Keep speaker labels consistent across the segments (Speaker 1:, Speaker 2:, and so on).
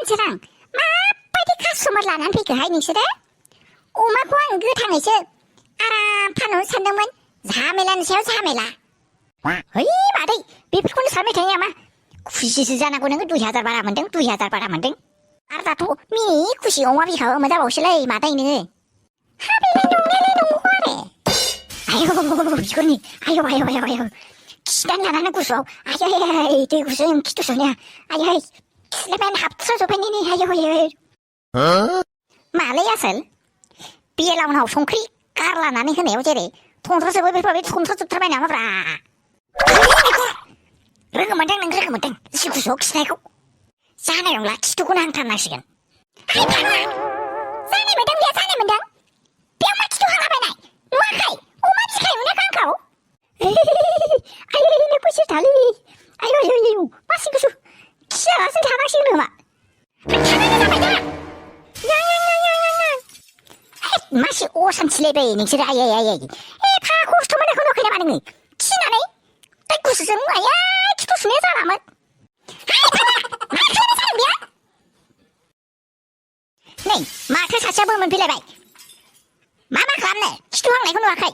Speaker 1: दानसोरां माबायदि कास्टमार लानानै फैखोहाय नोंसोरो? अमाखौ आं गोथाङैसो आराम फानहरनो सानदोंमोन, झामेलानि सायाव झामेला। है मादै, बेफोरखौनो सानबाय थायो नामा? खुसिसो जानांगौ नोङो, 2000 बारा मोनदों, 2000 बारा मोनदों। आरो दाथ' मिनि खुसि अमा बिखाबो मोनजाबावसैलै मादै नोङो। हा बेलाय नंनायालाय नंगौ आरो। आयौ बिगुरनि, आयौ आयौ आयौ आयौ खिनानै लानानै गुसुआव, आयै दै गुसुजों खिथु सुनाया, आयै खिलाबायानो हाबथ्राजोब्बाय नै, आयौ आयौ। मालै आसोल, बेलावनाव संख्रि गारलानानै होनायाव जेरै थनथ्र'जोबो बेफोरबायदि थनथ्र'जोबथारबाय नामाब्रा? रोङो मोनदों नों, रोङो मोनदों जि गुसुआव खिनायखौ। जानाय नंला, खिथुखौनो हांथारनांसिगोन। जानाय मोनदों बेयो, जानाय मोनदों। बेयाव मा खिथु हालाबायनाय नुवाखै? अमा बिखाय नुनायखौ आंखौ। आयै नोंखौ थालै, आयौ आयौ आयौ मासि गुसु खियालासे थानांसिगोन खोमा। मासि असान्थिलायबाय नोंसोरो, आयै आयै एफा खस्थ' मोननायखौ नुवाखै नामा नोङो? खिनानै दै गुसुजों आयै खिथु सुनाया जालामोन। नै माथो सासेयाबो मोनफैलायबाय। मा खालामनो? खिथु हांनायखौ नुवाखै?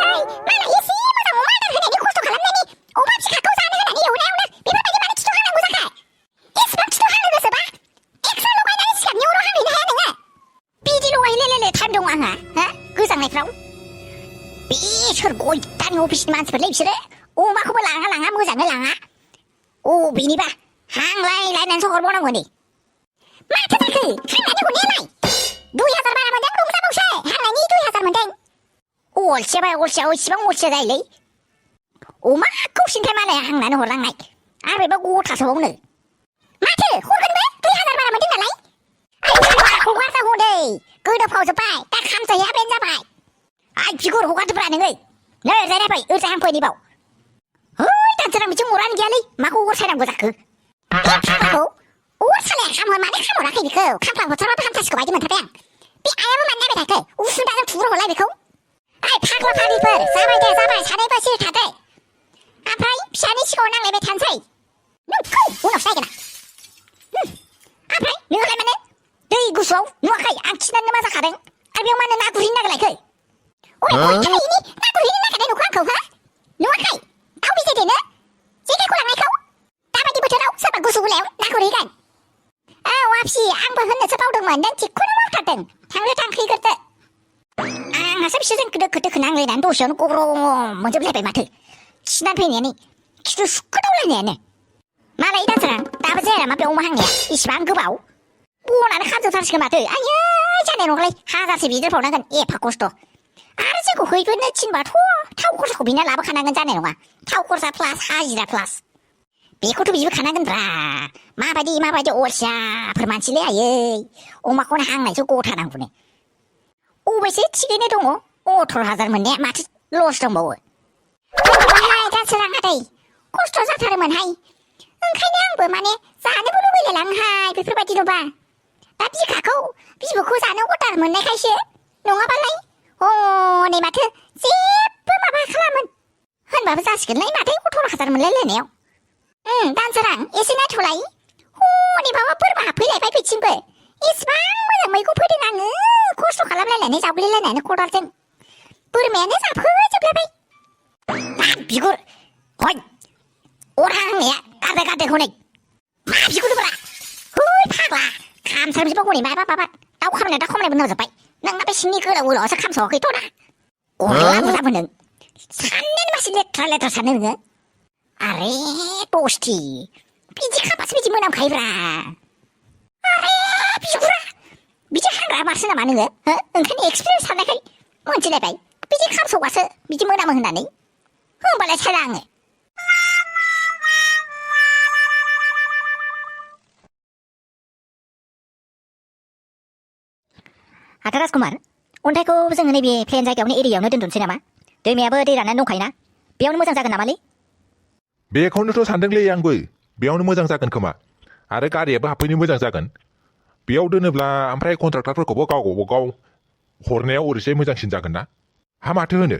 Speaker 1: आयै मालाय एसे मोजां अमा आदार होनायनि खस्थ' खालामनायनि अमा बिखाखौ जानो होनानै एवनायावनो बेफोरबायदि मानो खिथु हांनांगौ जाखो? एसेबां खिथु हांनो गोसोबा एक्सट्रा लगायनानै सिगाबनि अराव हांहैनो हाया नोङो? बिदि लगायलायलाय टाइम दं आंहा, हा गोजांनायफ्राव? बेसोर गयदानि अफिसनि मानसिफोरलै बिसोरो, अमाखौबो लाङा मोजाङै लाङा। अबेनिबा हांलायलायनानैसो हरबावनांगौ नै। माथो जाखो हांनानै हरनायालाय? 2000 बारा मोनदों, रंजाबावसै हांनायनि 2000 मोनदों। अलसिया इसिबां अलसिया जायोलै। अमाखौ सिन्थाय मालाया हांनानै हरलांनाय, आरो बेबा गथासोबावनो। माथो हरगोनबो? 2000 बारा मोनदों नालाय। हगारदा हदै, गोदोफावजोब्बाय, दा खामजायो हाबायानो जाबाय। आइ बिगुर हगारदोब्रा नोङो। नै रायलायबाय ओरैजाय हांफैनि बाव। है दानसोरां बिथिं अरानो गैयालै, माखौ अर सायनांगौ जाखो? अर सालाया खामो, मानो खामहराखै बेखौ? खामफ्लां हरथारबाबो हामथासिगौ बायदि मोनथारबाय आं। बे आयाबो मानो नायबाय थाखो? उसुदाजों थुग्रो हरलाय बेखौ। आइ फाग्ला फाग्लिफोर, जाबाय दे जाबाय, सानैबो सिरि थादो। ओमफ्राय फिसानि सिगाङाव नांलायबाय थानोसै। नोंखौ उनावसो नायगोन आं। ओमफ्राय नोङोलाय मानो दै गुसुआव नुवाखै आं खिनानै मा जाखादों? आरो बेयाव मानो ना गुरहैनो नागिरलायखो? ना गुरहैनो नागिरनाय नुखो आंखौ, हा? नुवाखै? दाउ बिदै दैनो जेखायखौ लांनायखौ? दाबायदि बोथोराव सोरबा गुसु गुलायाव ना गुरहैगोन? औ आपसि, आंबो होननोसो बावदोंमोन, नों थिगखौनो मावथारदों। थांग्रोदो। आंहासो बिसोरजों दोखो नांलायनानै दसेयावनो गब्रं मोनजोबलायबाय माथो। खिनानै फैनायानो खिथु सुखोदावलायनायानो। मालाय दानसोरां दाबो जाया नामा बे अमा हांनाया? इसिबां गोबाव बनानो खामजोबथारसिगोन माथो। आयै जानाय नंलाय, हाजारसे बिदेरबावनांगोन, एफा खस्थ'। आरो जोंखौ हैग्रोनो थिनबाथ' थाव खरसाखौ बिना लाबोखानांगोन, जानाय नङा। थाव खरसा प्लास हाजिरा प्लास बेखौथ' बिबोखानांगोनब्रा। माबायदि अलसियाफोर मानसिलै आयै, अमाखौनो हांनायसो गथा नांगौनो। अबेसे थिगैनो दङ 18000 मोननाया, माथो लस दंबावो? दानसोरां आदै, खस्थ' जाथारोमोनहाय। ओंखायनो आंबो माने जानोबो लुबैलायलाङोहाय बेफोरबायदि नुबा। दा बिबुखौ जानो अर्डार मोननायखायसो, नङाबालाय हनै माथो जेबो माबा खालामोन होनबाबो जासिगोनलै माथो 18000 मोनलायलायनायाव। दानसोरां एसे नायथ'लाय, हनै माबा बोरमा हाबफैलायबाय बिथिंबो। इसिबां मोजां मैगं फोदों आङो, खस्थ' खालामलायनानै जावग्लिलायनानै खदालजों, बोरमायानो जाफैजोबलायबाय। बिगुर हय, अर हांनाया गारदो हनै। मा बिगुरब्रा? है फाग्ला, खामथारनोसैबा हनै माबा दाउ खामनायबो नुजोब्बाय। नोंना बे सिंनि गोलावसो खामसावाखैथ' ना? अरलाबो जाबो नों, साननायानो मासे लेथ्रा सानो नोङो। आरे दस्थि, बिदि खामबासो बिदि मोनामखायोब्रा। आरे बिगुरा बिदि हांग्रा मारसो नामा नोङो? ओंखायनो एक्सपिरियेन्स थानायखाय मोनथिलायबाय, बिदि खामसावबासो बिदि मोनामो होननानै। होमबालाय सायला आङो।
Speaker 2: आदा राजकुमार, अन्थाइखौ जोङो नैबे प्लेन जायगायावनो एरियायावनो दोनथ'नोसै नामा? दैमायाबो दै राननानै दंखायोना, बेयावनो मोजां जागोन नामालै?
Speaker 3: बेखौनोथ' सानदोंलै आंबो, बेयावनो मोजां जागोन खोमा। आरो गारियाबो हाबफैनो मोजां जागोन। बेयाव दोनोब्ला ओमफ्राय कन्ट्राक्टरफोरखौबो गाव हरनायाव ओरैजाय मोजांसिन जागोन ना? हा माथो होनो?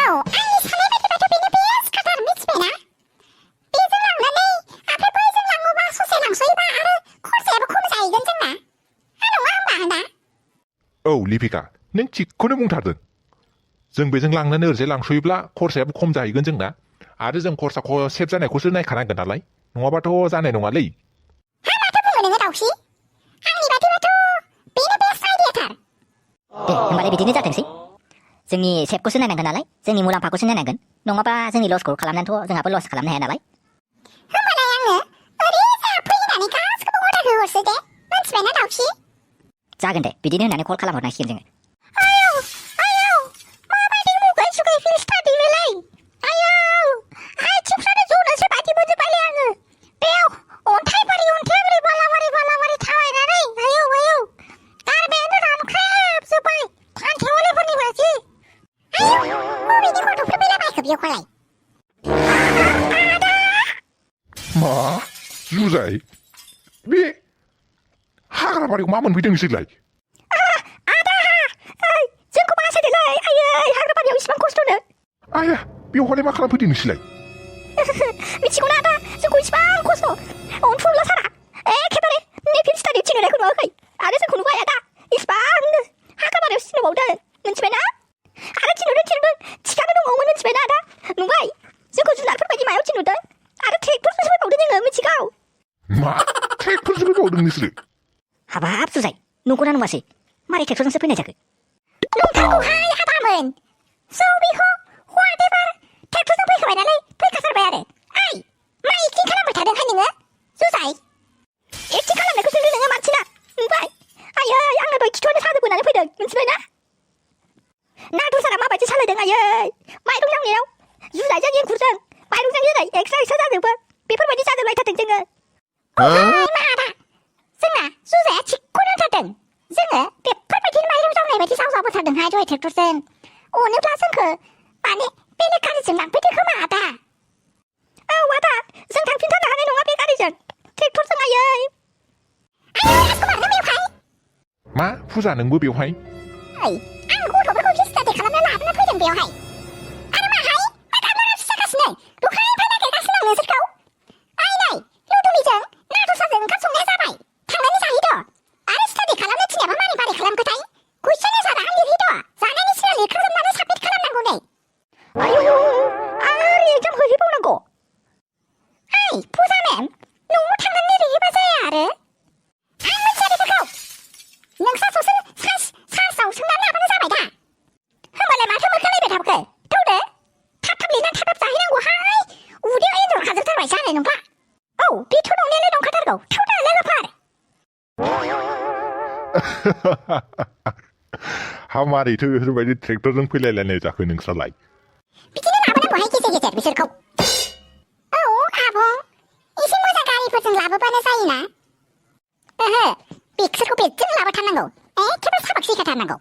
Speaker 1: औ, आंनि साननाय बायदिबाथ' बेनो बेस्ट खाथार, मिथिबायना? बेजों लांनानै ओमफ्राय बैजों लाङोबा ससे लांस'योबा आरो
Speaker 3: औ लिपिका नों थिगखौनो बुंथारदों जों बेजों लांनानै ओरैजाय लांस'योब्ला खरसायाबो खम जाहैगोन जोंना आरो जों खरसाखौ सेभ जानायखौसो नायखानांगोन नालाय नङाबाथ' जानाय नङालै
Speaker 1: हा माथो बुङो नोङो दाउखि आंनि बादिबाथ' बेनो बेस्ट आइडियाथार
Speaker 2: दे होमबालाय बिदिनो जाथोंसै जोंनि सेफखौसो नायनांगोन नालाय जोंनि मुलाम्फाखौसो नायनांगोन नङाबा जोंनि लसखौ खालामनानैथ' जोंहाबो लस खालामनो हाया नालाय
Speaker 1: होमबालाय आङो ओरै जाहा फैनानै गासिखौबो अर्डार होहरसै दे मोनथिबायना दाउखि
Speaker 2: जागोन दे बिदिनो होननानै कल खालामहरनांसिगोन जोङो
Speaker 1: आयौ आयौ माबायदि मुगाय सुगाय फिल्स स्टाडि बेलाय आयौ आथिंफ्रानो जनोसो बायदि मोनजोब्बायलै आङो बेयाव अन्थाइबारि बालाबारि थाबायनानै आयौ आयौ गारमायानो रानख्रेबजोब्बाय फान्थावलेफोरनि बायदि आयौ बबेनि गथ'फोर फैलाबायखो बेयावलाय
Speaker 3: मा जुजाय बे हाग्राबारियाव मा मोनफैदों नोंसोरलाय
Speaker 2: जोंखौ बासायदोलै आयै हाग्राबारियाव इसिबां खस्थ'नो
Speaker 3: आया बेवहाय मा खालामफैदों नोंसोरलाय
Speaker 2: मिथिगौना आदा जोंखौ इसिबां खस्थ' अनफुरला सारा एखेबारे नेफिल स्टाडि थिनहरनायखौ नुवाखै आरो जोंखौ नुबाय आदा इसिबांनो हाग्राबारियाव थिनहरबावदों मिथिबायना आरो थिनहरदों थिखानो दंबावोमोन मिथिबायना आदा नुबाय जोंखौ जुनारफोरबायदि मायाव थिनहरदों आरो ट्रेक्टरजोंसो फैबावदों जोङो मिथिगौ
Speaker 3: मा ट्रेक्टरजों फैबावदों नोंसोरो
Speaker 2: हाबाब जुजाय नंगौना नङासै मारै ट्रेक्टरजोंसो फैनाय जाखो
Speaker 1: नंथारगौहाय आदामोन स' बेखौ हवाटेभार ट्रेक्टरजों फैखाबाय नालाय फैखाथारबाय आरो ओइ मा एक्टिं खालामबाय थादोंहाय नोङो जुजाय
Speaker 2: एक्टिं खालामनायखौ सोंदों नोङो मानसिना नुबाय आयै आङो दहाय खिथुआवनो साजोब बोनानै फैदों मिथिबायना नाथुर सारा माबायदि सालायदों आयै माइरं जावनायाव जुजायजों एंखुरजों माइरंजों जुजाय एक्सट्रा जाजोबो बेफोरबायदि जाजोबलायथारदों जोङो
Speaker 1: मा आदा जोंना जुजाया थिगखौनो होनथारदों जोङो बेफोरबायदिनो माइरं जावनाय बायदि जावजाबोथारदोंहाय दहाय ट्रेक्टरजों अनोब्ला जोंखौ माने बेलेग गारिजों लांफैदो खोमा आदा
Speaker 2: औ आदा जों थांफिनथारनो हानाय नङा बे गारिजों ट्रेक्टरजों आयै
Speaker 1: राजकुमार नों बेवहाय
Speaker 3: मा फुजा नोंबो बेवहाय
Speaker 1: ओइ आं गथ'फोरखौ फिस स्टाडि खालामनो लाबोना फैदों बेवहाय आरो माहाय मा गाबलागासि जागासिनो दहायनिफ्राय नागिरगासिनो आं नोंसोरखौ ओइ नै लुदुमिजों नाथुसाजों ओंखाम संनाया जाबाय थांनानै जाहैद' आरो स्टाडि खालामनो थिनाबा मारै खालामखोथाय कुइसन एन्सारा लिरहैद' जानायनि सिगां लिरखाजोबनानै साबमिट खालामनांगौ नै
Speaker 2: आयौ आरो एग्जाम हैहैबावनांगौ
Speaker 1: ओइ फुजा मेम न'आव थांनानै लिरहैबा जाया आरो आं मिथिया बेफोरखौ नोंस्रा सार्चआव सोंनानै लाबानो जाबाय दा होमबालाय माथो मोखांलायबाय थाबखो थौदो थाब लिरनानै थाब जाहैनांगौहाय उदैयाव एन्जर खाजोबथारबाय जानाय नंला औ बेथ' नंनायालाय नंखाथारगौ थौदो लोगोफोर
Speaker 3: हा मारैथो बेफोरबायदि ट्रेक्टरजों फैलायलायनाय जाखो नोंस्रालाय
Speaker 1: बिदिनो लाबोनांगौहाय गेजेर बिसोरखौ औ आबं एसे मोजां गारिफोरजों लाबोबानो जायोना ओहो बिसोरखौ बेजों लाबोथारनांगौ एखेबारे साबाक सिखाथारनांगौ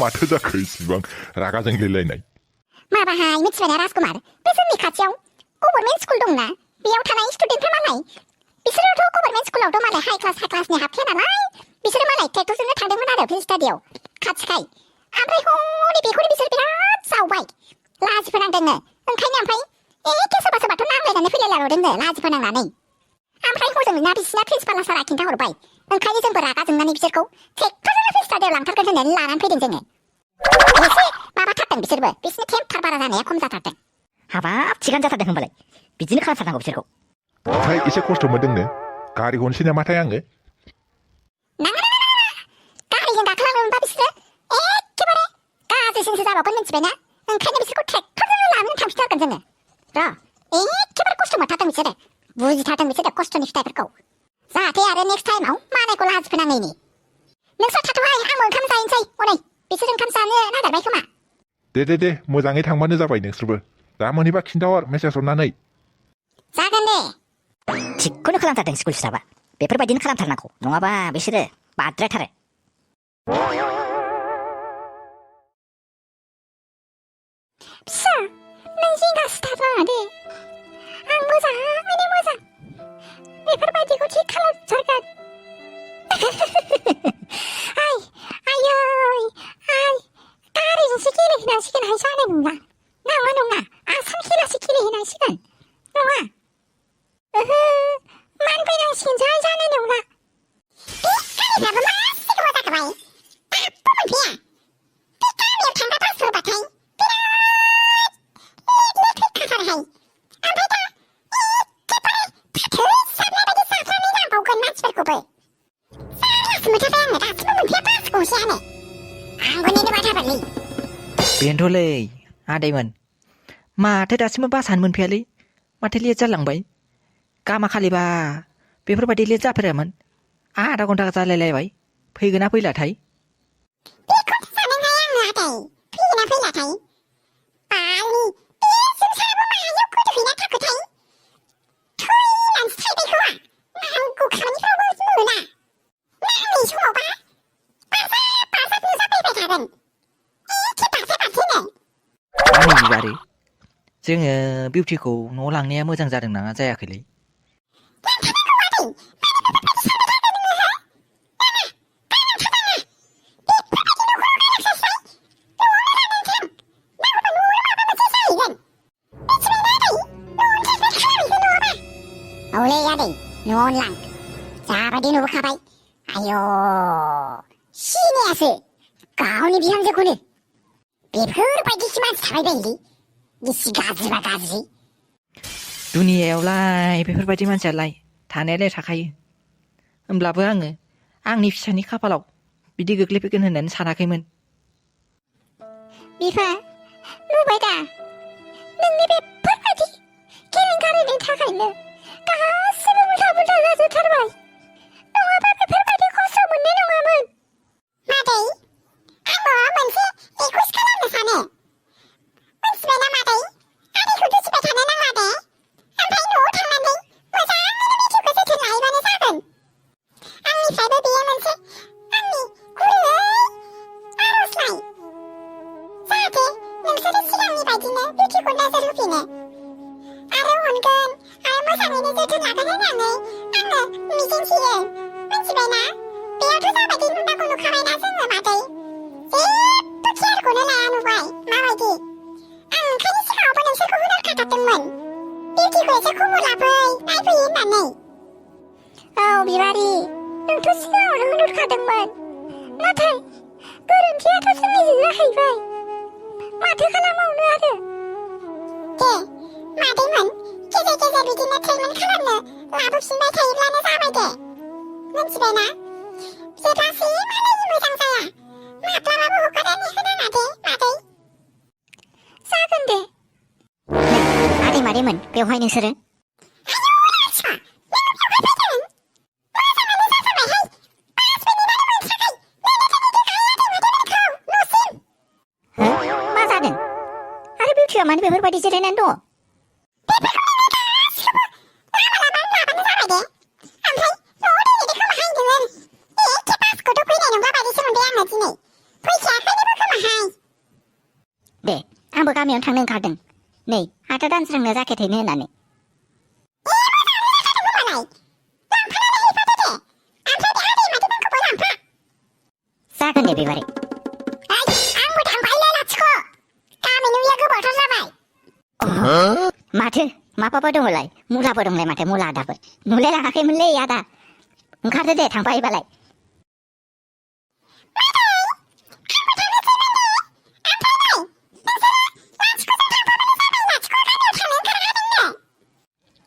Speaker 3: माथो जाखो इसिबां रागा जोंलायलायनाय
Speaker 1: माबाहाय मिथिबायना राजकुमार बे जोंनि खाथियाव गभर्नमेन्ट स्कुल दंना बेयाव थानाय स्टुडेन्टफोर मालाय बिसोरोथ' गभर्नमेन्ट स्कुलावथ' मालाय हाइ क्लासनि हाबखाया नालाय बिसोरो मालाय ट्रेक्टरजोंनो थांदोंमोन आरो फिल्ड स्टाडियाव खाथिखाय ओमफ्राय हनै बेखौनो बिसोर बिराद जावबाय लाजिफोनांदोंनो ओंखायनो ओमफ्राय एखे सोरबाथ' नांलायनानै फैलायलायहरदोंनो लाजिफोनांनानै ओमफ्राय हजोंना बिसिना प्रिन्सिपाला सारा खिन्थाहरबाय ओंखायनो जोंबो रागा जोंनानै बिसोरखौ ट्रेक्टरजोंनो फिल्ड स्टाडियाव लांथारगोन होननानै लानानै फैदों जोङो एसे माबाथारदों बिसोरबो बिसिनि टेम्पार बारा जानाया खम जाथारदों
Speaker 2: हाबाब थिगानो जाथारदों होनबालाय बिदिनो खालामथारनांगौ बिसोरखौ
Speaker 3: ओमफ्राय एसे खस्थ' मोनदोंनो गारि हनसै नामाथाय आङो
Speaker 1: नाङा गारिजों गाखोलांनो मोनबा बिसोरो एखेबारे गाज्रिसिनसो जाबावगोन मिथिबायना ओंखायनो बिसोरखौ ट्रेक्टरजोंनो लानानै थांफिनथारगोन जोङो र' एखेबारे खस्थ' मोनथारदों बिसोरो बुजिथारदों बिसोरो खस्थ'नि फिथाइफोरखौ जाहाथे आरो नेक्स्ट टाइमाव मालायखौ लाजिफोनाङैनि नोंस्रा थाथ'हाय आंबो ओंखाम जाहैनोसै हनै बिसोर ओंखाम जानो नागिरबाय खोमा
Speaker 3: दे मोजाङै थांबानो जाबाय नोंसोरबो दा मोनहैबा खिन्थाहर मेसेज हरनानै
Speaker 1: जागोन दे
Speaker 2: थिगखौनो खालामथारदों स्कुल स्टाफआ बेफोरबायदिनो खालामथारनांगौ नङाबा बिसोरो बाद्रायथारो
Speaker 1: फिसा नों जिंगासिथारनाङा दे आं मोजाङैनो मोजां बेफोरबायदिखौ थिग खालामथारगोन आयै गारिजोंसो गेलेहैनांसिगोनहाय जानाय नङा आसाम खेलासो गेलेहैनांसिगोन नङा ओहो मानबायनांसिगोनसोहाय जानाय नंला बे गारिफ्राबो मासे गोबाव जाखाबाय दाबो हाय ओमफ्राय दा एखेबारे फाथै सारनाय बायदि सारनानै नांबावगोन मानसिफोरखौबो जारलासो मोनथारबाय आङो दासिमबो मोनफैया बास गंसेयानो आंबो नेनो बाथारबायलै
Speaker 4: बेनोथ'लै आदैमोन माथो दासिमबो बासानो मोनफैयालै माथो लेट जालांबाय गामाखालिबा बेफोरबायदि लेट जाफेरामोन आधा घन्टा जालायलायबाय फैगोना फैलाथाय
Speaker 1: बेखौथ' सानोहाय आङो आदै फैगोना फैलाथाय बालनि बे जों साबो मायाव गोदोहैना थाखोथाय थैनानैसो थायबाय खोमा नांगौ खामानिफ्रावबो मोना नाङै समावबा बारजा नुजाफैबाय थागोन एखे बारसे
Speaker 4: आंनि बिबारै जोङो बिउटिखौ न'आव लांनाया मोजां जादोंना जायाखैलै
Speaker 1: औलै आदै न'आवनो लां जाबायदि नुबोखाबाय आय' सिनायासो गावनि बिहामजोखौनो बेफोरबायदिसो मानसि थाबाय बायोलै गिसि गाज्रिबा गाज्रि
Speaker 4: दुनियायावलाय बेफोरबायदि मानसियालाय थानायालाय थाखायो होमब्लाबो आङो आंनि फिसानि खाफालाव बिदि गोग्लैफैगोन होननानै सानाखैमोन
Speaker 1: बिफा नुबाय दा नोंनि बेफोरबायदि केलेंकारिनि थाखायनो गासिबो उल्था पुल्था जाजोबथारबाय नङाबा बेफोरबायदि खस्थ' मोननाय नङामोन मादै आं माबा मोनसे रिकुवेस्ट खालामनो सानो मिथिबायना मादै आदैखौ दुसिबाय थानो नाङा दे ओमफ्राय न'आव थांनानै मोजाङैनो मिथिखौ जोथोन लाहैबानो जागोन आंनिफ्रायबो बेयो मोनसे आंनि गुरै आर'जलाइ जाहाथे नोंसोरो सिगांनि बायदिनो बिउटिखौ नोजोर होफिनो आरो अनगोन आरो मोजाङैनो जोथोन लागोन होननानै आङो मिजिंथियो मिथिबायना बेयावथ' जाबायदि नुनायखौ नुखाबायना जोङो मादै जेबो केयारखौनो लाया नुबाय माबायदि आं ओंखायनो सिगाङावबो नोंसोरखौ होनहरखाथारदोंमोन बिउटिखौ एसे खबर लाफै नायफैयो होननानै औ बिबारि नोंथ' सिगाङावनो होनहरखादोंमोन नाथाय गोरोन्थियाथ' जोंनिजों जाहैबाय माथो खालामबावनो आरो दे मादैमोन गेजेर गेजेर बिदिनो ट्रिटमेन्ट खालामनो लाबोफिनबाय थायोब्लानो जाबाय दे मिथिबायना जेब्लासिम मालायनि मोजां जाया माब्लाबाबो हगारनानै होनाङा दे मादै जागोन दे आदै मादैमोन बेवहाय नोंसोरो मा जादों आरो बिउटिया मानो बेफोरबायदि जिरायनानै दङ दे आंबो गामियावनो थांनो ओंखारदों नै हाथाय दानस्रांनो जाकेट हैनो होननानै जागोन दे बिबारि आंबो थांफायोलै लाथिख' गामि नुयिया गोबावथार जाबाय माथो माबाबो दङलाय मुलाबो दंलाय माथो मुला आदाबो नुलाय लाङाखैमोनलै आदा ओंखारदो दे थांफायोबालाय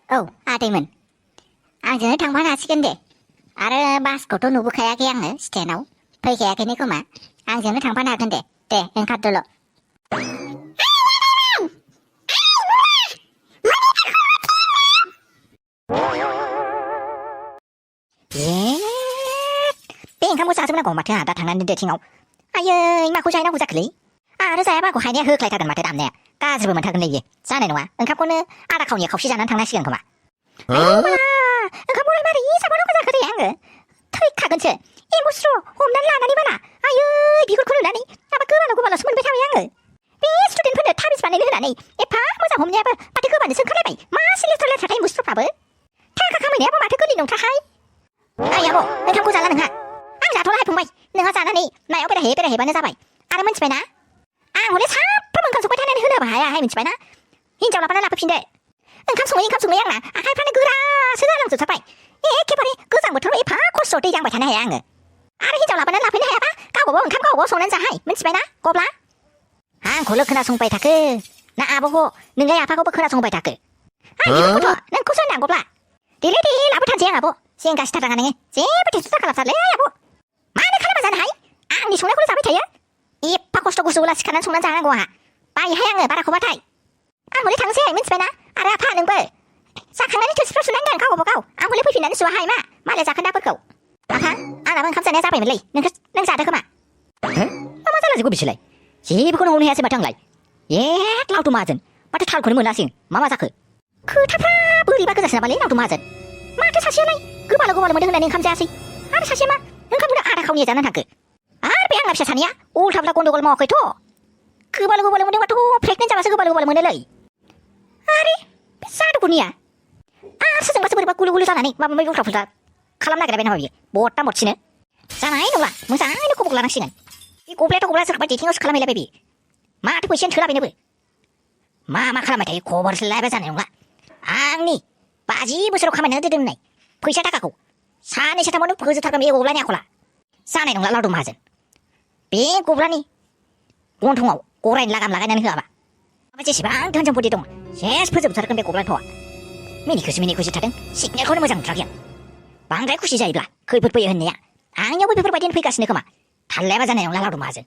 Speaker 1: औ आदैमोन आंजोंनो थांफानो हासिगोन दे आरो बासखौथ' नुबोखायाखै आङो स्टेन्डआव फैखायाखैनो खोमा आंजोंनो थांफानो हागोन दे दे ओंखारदोल' बे ओंखामखौ जाजोबनांगौ माथो आदा थांनानै देथिङाव आयै माखौ जाहैनांगौ जाखोलै आरो जायाबाखौ हायनाया होख्लायथारगोन माथो दामनाया गाज्रिबो मोनथारगोन बियो जानाय नङा ओंखामखौनो आदा खावनिया खावसे जानानै थांनांसिगोन खोमा ओंखामखौलाय मारै जाबावनांगौ जाखो दे आङो थैखागोनसो एम्बुस्र' हमनानै लानानै बाला आयै बिगुरखौ नुनानै माबा गोबाल' गोबाल'सो मोनबाय थाबाय आङो बे स्टुडेन्टफोरनो थाबिज बानायनो होनानै एफा मोजां हमनायाबो माथो गोबानोसो ओंखारलायबाय मासे लेथ्रा लेथ्राथाय एम्बुस्र'फ्राबो थाखा खामायनायाबो माथो गोरलै नंथारहाय ओइ आब' ओंखामखौ जाला नोंहा आं जाथ'लाहाय फंबाय नोंहा जानानै नायाव बेरायहैबानो जाबाय आरो मोनथिबायना आं हले साफ्रोम ओंखाम संबाय थानानै होनोबो हायाहाय मिथिबायना हिनजाव लाफानानै लाफैफिनदो ओंखाम सङै आंना आखाइफ्रानो गोरासो जालांजोबथारबाय एखेबारे गोजां बोथोराव एफा खस्थ' दै दांबाय थानो हाया आङो आरो हिनजाव लाफानानै लाफैनो हायाबा गावबागाव ओंखाम गावबागाव संनानै जाहाय मिथिबायना गब्ला आंखौल' खोनासंबाय थाखो 나 아보고 너네 아빠고도 खोनासंबाय थाखो 이거부터 난 고소는 안 고블라 딜레디 라부 탄지양 아보 생가시 타당하는 제부 대수다 갈랍살래 아보 마네 칼라마잖아 하이 아니 송나고를 잡을 타야 이 파코스토 구스울라 시카는 송난 장한 거하 빠이 하양을 바라코바타이 아무리 당세 민스베나 알아 파는 걸 사강난이 트스프로스 난간 가고 보고 아무리 불피나는 수와 하이마 말에 작은 나쁘고 아파 아나만 감싸내 잡으면 레이 능 자다 그마 아마 잘라지고 비실래 지부고는 오늘 해야지 마탕라이 예 라우도 맞은 마트 탈코는 몰라싱 마마자크 그 타프라 뿌리바 그 자신아 발리 라우도 맞은 마트 사시라이 그 발로 뭐 흔나는 감자시 아르 사시마 능 감부나 아라 카우니 자는 하크 아르 배양 납샤 사니야 올 탑라 꼰도걸 먹고 또 그 발로 뭐 와또 프렉된 잡아서 그 발로 뭐 레이 아리 비싸르군이야 아 스승 마스 버리바 꿀꿀 자나니 마마 이거 풀다 칼람나 그래 베나 위 못다 못 치네 자나이 놀라 무사 아이 놓고 보글라랑 씨는 이 고블레도 고블라서 가발 디팅어스 칼라멜레 베비 마트 보시엔 트라비네 브 마마 칼라마테 이 고버스 라베자네 용라 앙니 빠지 부스로 가면 너드듬네 보이샤 다가고 사네 샤타모는 버즈 타가 미고 올라냐 콜라 사네 용라 라도 마전 비 고블라니 온통하고 고라인 라감나는 흐아봐 아버지 시방 던전 보디동 예스프즈 부터를 끈배 고블란 토와 미니 쿠시 타등 시그널 코는 모장 드라기야 방달 쿠시자 이블라 그 불보여 했네야 앙여부 불보여 디는 피가시네 그마 달래바자네 용라 라도 마전